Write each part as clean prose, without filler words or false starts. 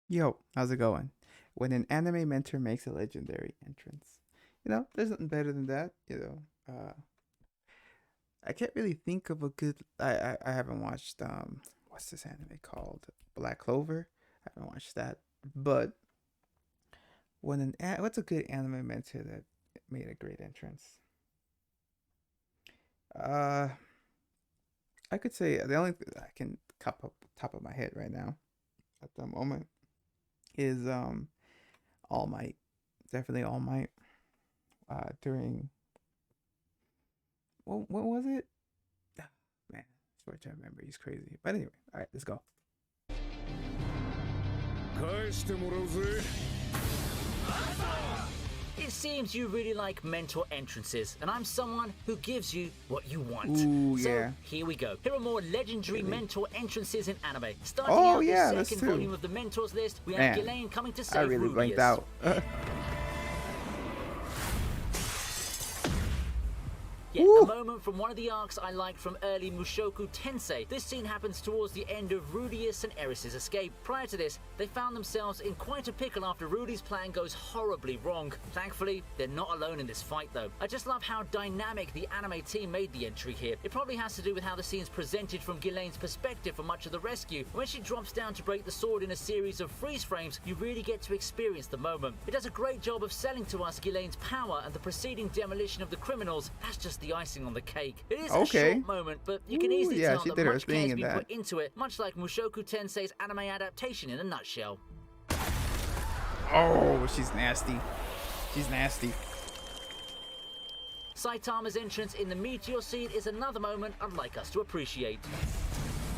Yo, how's it going? When an anime mentor makes a legendary entrance, there's nothing better than that. I can't really think of a good. I haven't watched what's this anime called? Black Clover. I haven't watched that, but what's a good anime mentor that made a great entrance? Uh, I could say the only thing I can top of my head right now at the moment is All Might. Definitely All Might. During what was it? Ah, man, swear to remember. He's crazy. But anyway, all right, let's go. 返してもらうぜ。 It seems you really like mentor entrances, and I'm someone who gives you what you want. Ooh, so yeah. here we go. Here are more legendary Really? mentor entrances in anime. Starting Oh, out yeah, the that's second true. volume of the mentors list, we Man, have Ghislaine coming to I save really blanked Rudius. out. Yeah, Woo! a moment from one of the arcs I liked from early Mushoku Tensei. This scene happens towards the end of Rudius and Eris's escape. Prior to this, they found themselves in quite a pickle after Rudy's plan goes horribly wrong. Thankfully, they're not alone in this fight though. I just love how dynamic the anime team made the entry here. It probably has to do with how the scene's presented from Ghislaine's perspective for much of the rescue. When she drops down to break the sword in a series of freeze frames, you really get to experience the moment. It does a great job of selling to us Ghislaine's power and the preceding demolition of the criminals. That's just the icing on the cake. It is Okay. a short moment, but you can Ooh, easily yeah, tell she that did her much thing care's in been that. put into it, much like Mushoku Tensei's anime adaptation in a nutshell. Oh, she's nasty. She's nasty. Saitama's entrance in the meteor scene is another moment I'd like us to appreciate.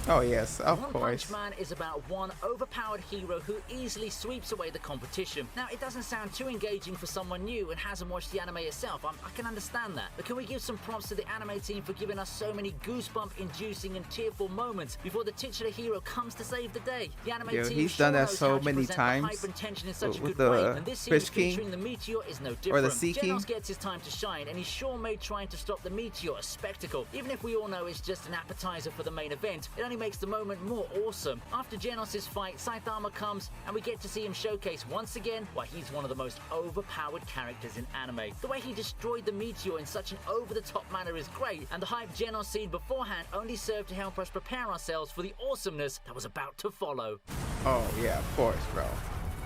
Oh yes, of One course. Punch Man is about one overpowered hero who easily sweeps away the competition. Now, it doesn't sound too engaging for someone new and hasn't watched the anime itself. I can understand that. But can we give some props to the anime team for giving us so many goosebump-inducing and tearful moments before the titular hero comes to save the day? The anime Yo, team he's sure done that knows so how to many present the times hype and tension in such a with good way, the and this scene Fish King featuring the meteor is no different. or the Sea King. Genos gets his time to shine, and he's sure made trying to stop the meteor a spectacle. Even if we all know it's just an appetizer for the main event, it only makes the moment more awesome. After Genos' fight, Saitama comes, and we get to see him showcase once again why he's one of the most overpowered characters in anime. The way he destroyed the meteor in such an over-the-top manner is great, and the hype Genos scene beforehand only served to help us prepare ourselves for the awesomeness that was about to follow. Oh yeah, of course, bro.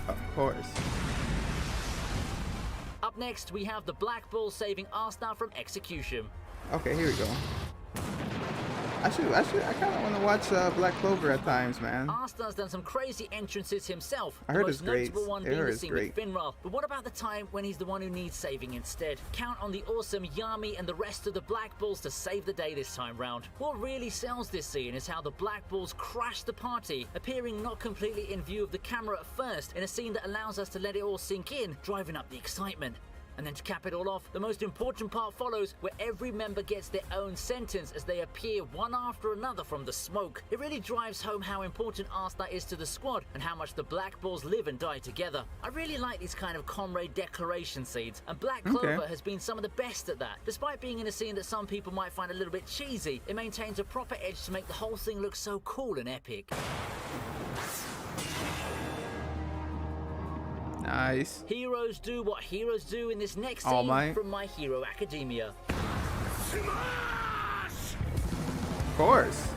Of course. Up next, we have the Black Bull saving Asta from execution. Okay, here we go. I kind of want to watch Black Clover at times, man. Asta's done some crazy entrances himself. I The heard most it's great. notable one I being heard the it's scene great. with Finral. But what about the time when he's the one who needs saving instead? Count on the awesome Yami and the rest of the Black Bulls to save the day this time round. What really sells this scene is how the Black Bulls crash the party, appearing not completely in view of the camera at first, in a scene that allows us to let it all sink in, driving up the excitement. And then to cap it all off, the most important part follows, where every member gets their own sentence as they appear one after another from the smoke. It really drives home how important Asta is to the squad and how much the Black Bulls live and die together. I really like these kind of comrade declaration scenes, and Black Clover has been some of the best at that. Despite being in a scene that some people might find a little bit cheesy, it maintains a proper edge to make the whole thing look so cool and epic. Nice. Heroes do what heroes do in this next All scene Might. from My Hero Academia. Of course.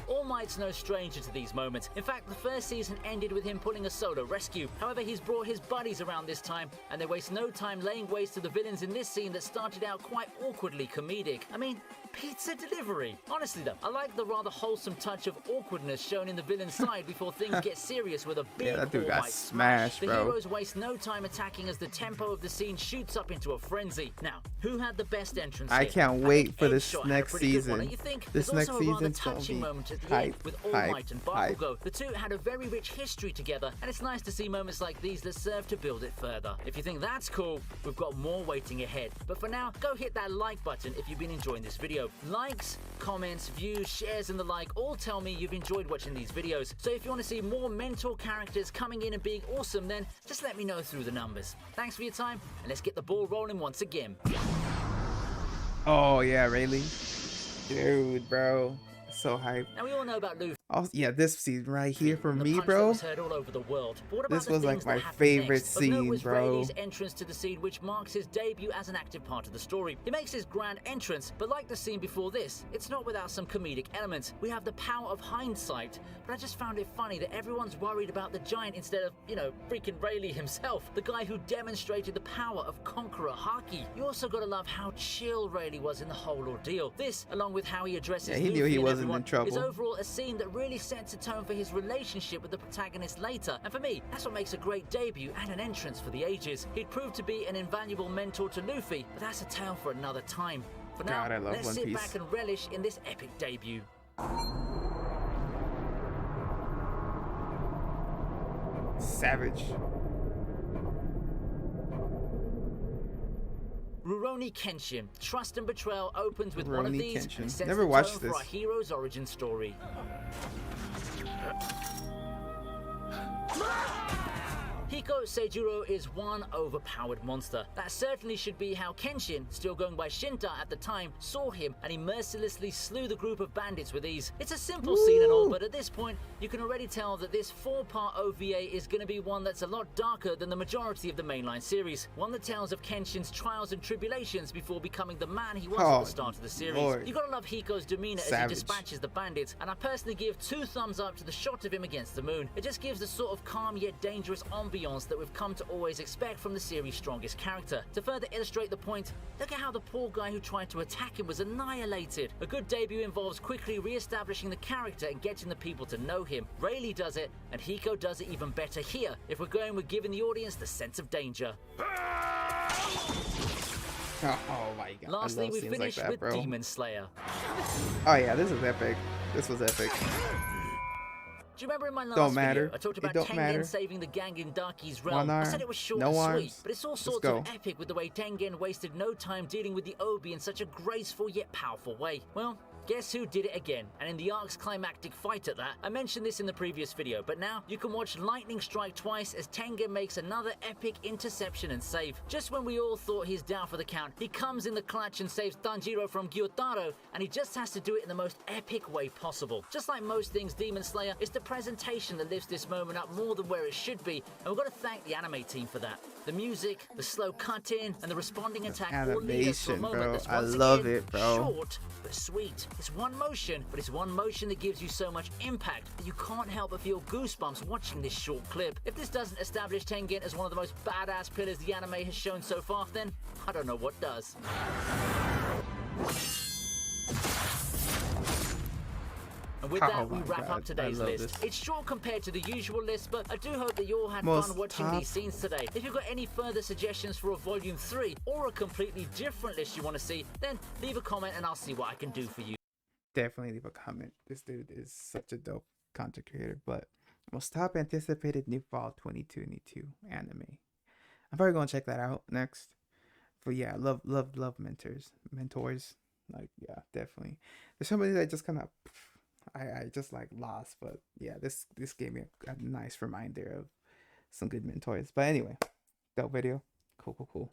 All Might's no stranger to these moments. In fact, the first season ended with him pulling a solo rescue. However, he's brought his buddies around this time, and they waste no time laying waste to the villains in this scene that started out quite awkwardly comedic. I mean, pizza delivery. Honestly though, I like the rather wholesome touch of awkwardness shown in the villain's side before things get serious with a big that dude All got Might smash. smashed, The bro. heroes waste no time attacking as the tempo of the scene shoots up into a frenzy. Now, who had the best entrance I here? can't think wait for Ed this Shaw had a next pretty good one, season. don't you think? This There's next also a rather season's gonna touching be moment at the hype, end with All hype, Might and hype. Bakugo. The two had a very rich history together, and it's nice to see moments like these that serve to build it further. If you think that's cool, we've got more waiting ahead. But for now, go hit that like button if you've been enjoying this video. Likes, comments, views, shares, and the like all tell me you've enjoyed watching these videos. So if you want to see more mentor characters coming in and being awesome, then just let me know through the numbers. Thanks for your time, and let's get the ball rolling once again. Oh yeah, really? Dude, bro. So hype. Now we all know about Luffy. Also, yeah, this scene right here for The me, punch that bro. was heard all over the world. But what about This the was like things my that happen favorite next? Of note scene, was bro. Rayleigh's entrance to the scene, which marks his debut as an active part of the story. He makes his grand entrance, but like the scene before this, it's not without some comedic elements. We have the power of hindsight, but I just found it funny that everyone's worried about the giant instead of, you know, freaking Rayleigh himself, the guy who demonstrated the power of Conqueror Haki. You also gotta love how chill Rayleigh was in the whole ordeal. This, along with how he addresses Yeah, he Luffy knew he and wasn't everyone, in trouble. is overall a scene that really sets a tone for his relationship with the protagonist later. And for me, that's what makes a great debut and an entrance for the ages. He'd proved to be an invaluable mentor to Luffy, but that's a tale for another time. For now, God, I love let's One sit Piece. back and relish in this epic debut. Savage. Rurouni Kenshin, Trust and Betrayal opens with one of Rurouni these Kenshin. and sets Never the watched tone for this. our hero's origin story. Hiko Seijuro is one overpowered monster. That certainly should be how Kenshin, still going by Shinta at the time, saw him, and he mercilessly slew the group of bandits with ease. It's a simple scene and all, but at this point, you can already tell that this 4-part OVA is going to be one that's a lot darker than the majority of the mainline series. One that tells of Kenshin's trials and tribulations before becoming the man he was at the start of the series. Lord. You gotta love Hiko's demeanor as Savage. he dispatches the bandits, and I personally give 2 thumbs up to the shot of him against the moon. It just gives the sort of calm yet dangerous ambiance that we've come to always expect from the series' strongest character. To further illustrate the point, look at how the poor guy who tried to attack him was annihilated. A good debut involves quickly re-establishing the character and getting the people to know him. Rayleigh does it, and Hiko does it even better here, if we're going with giving the audience the sense of danger. Oh my god. Lastly, I love we scenes finish like that, with bro. Demon Slayer. Oh yeah, this is epic. This was epic. Do you remember in my last Don't matter. video, I talked It about don't Tengen matter. saving the gang in Daki's One realm? I arm, said it was short no and sweet, arms. but it's all Let's sorts go. of epic with the way Tengen wasted no time dealing with the Obi in such a graceful yet powerful way. Well, guess who did it again, and in the arc's climactic fight at that. I mentioned this in the previous video, but now you can watch lightning strike twice as Tengen makes another epic interception and save. Just when we all thought he's down for the count, he comes in the clutch and saves Tanjiro from Gyotaro, and he just has to do it in the most epic way possible. Just like most things Demon Slayer, it's the presentation that lifts this moment up more than where it should be, and we've got to thank the anime team for that. The music, the slow cut-in, and the responding attack all lead us to a Animation, moment bro. that's I once love again it, bro. short but sweet. It's one motion, but it's one motion that gives you so much impact that you can't help but feel goosebumps watching this short clip. If this doesn't establish Tengen as one of the most badass pillars the anime has shown so far, then I don't know what does. And with that, we my wrap God, up today's I love list. this. It's short compared to the usual list, but I do hope that you all had Most fun watching top- these scenes today. If you've got any further suggestions for a Volume 3 or a completely different list you want to see, then leave a comment and I'll see what I can do for you. Definitely leave a comment. This dude is such a dope content creator. But most top anticipated new fall 2022 anime. I'm probably gonna check that out next. But yeah, love mentors. Like yeah, definitely. There's somebody that just kind of I just like lost, but yeah, this gave me a nice reminder of some good mentors. But anyway, dope video. Cool.